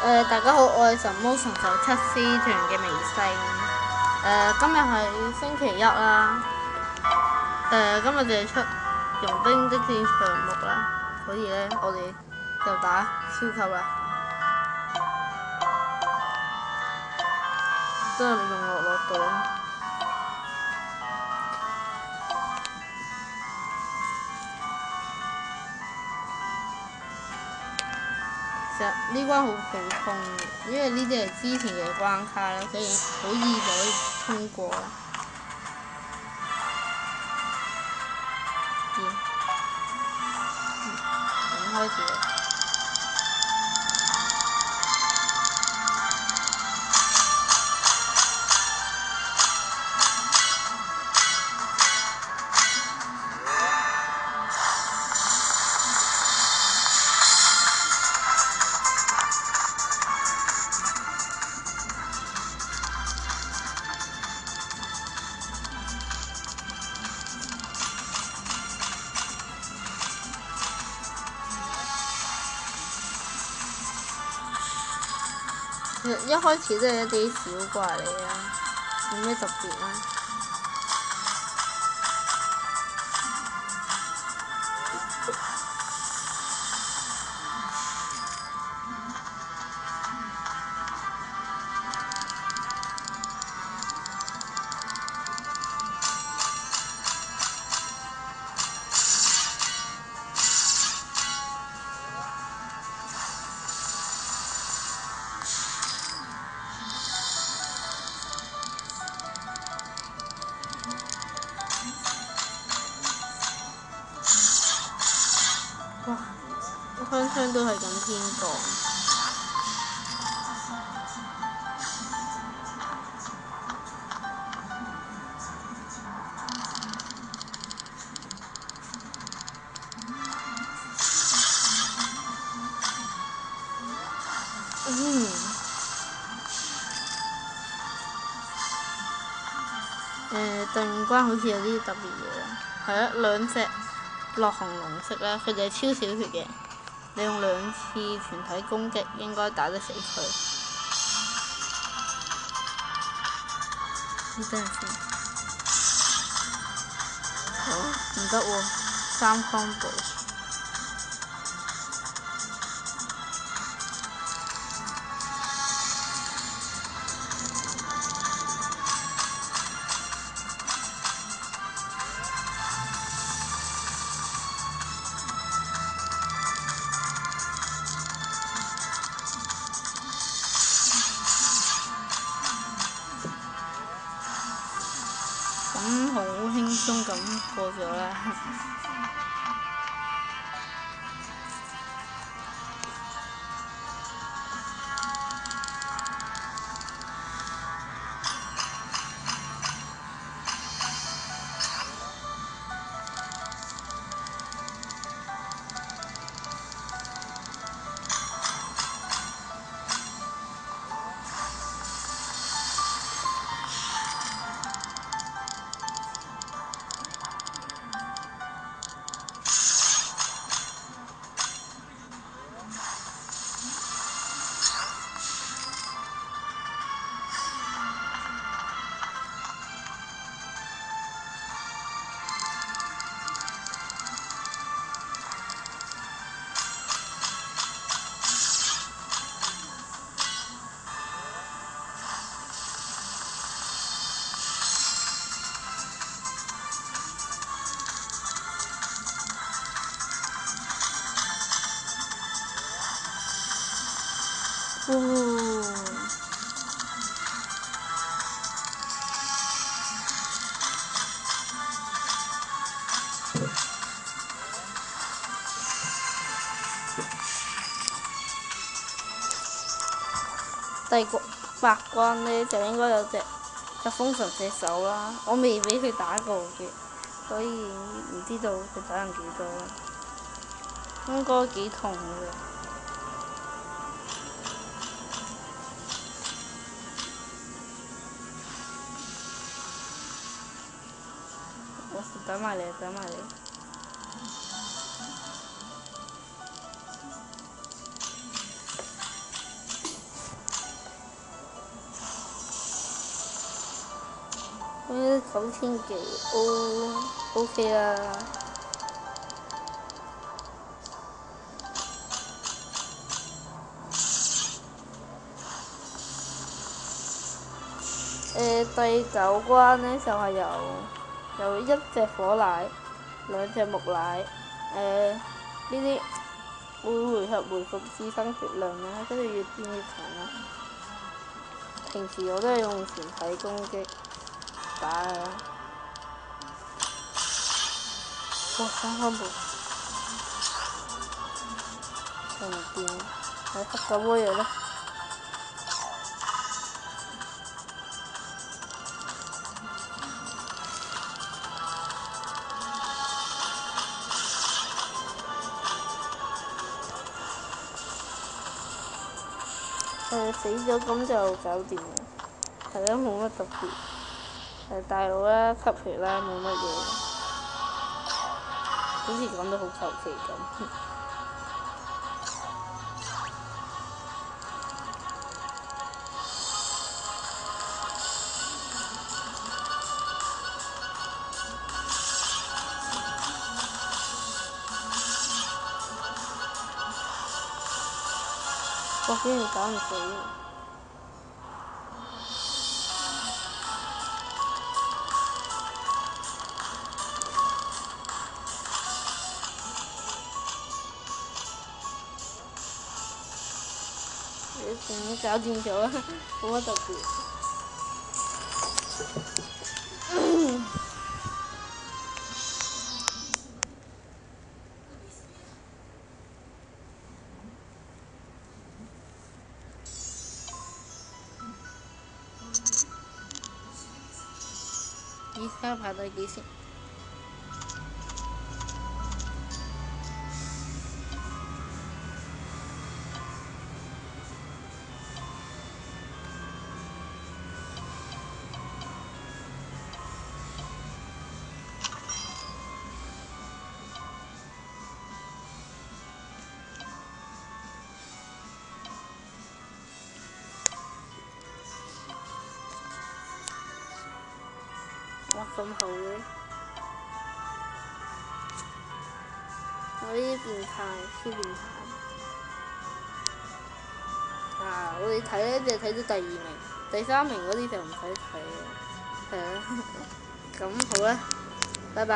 大家好，我係神魔神獸七 C 團嘅微星。今日係星期一啦。今日就係出傭兵的戰場目啦，所以咧我哋就打超級啦。真係用落隊。其實呢關好普通嘅，因為呢啲係之前嘅關卡啦，所以好易就可以通過啦。咁開始啦。其實一開始都係一啲小怪嚟嘅，冇咩特別啦。哇！槍槍都係咁偏降。第五關好似有啲特別嘢啦，係啊，兩隻落紅龍色啦，佢哋係超少血嘅，你用2次全體攻擊應該打得死佢。呢真係先，唔得喎，3 combo。咁好輕鬆咁過咗啦。第8關呢，就應該有隻疾風神射手啦，我未俾佢打過嘅，所以唔知道佢打人幾多啦，應該幾痛嘅。我等埋你，等埋你。9000幾OK 啦。第9關呢就係有1隻火奶，2隻木奶，呢啲每回合回復自身血量啦，跟住要變血層啦。平時我都係用全體攻擊打㗎啦。哇！3分半，又唔掂，係黑狗魔藥咧。死咗咁就搞掂啦，係咯，冇乜特別。大佬啦，吸血啦，冇乜嘢，好似講得好求其咁。哇！竟然打唔死。搞掂咗啦，冇乜特別。依家排第幾先？哇！咁好嘅，我呢啲變態，超變態。我哋睇呢就睇到第2名，第3名嗰啲就唔使睇啦。係啊，咁好啦，拜拜。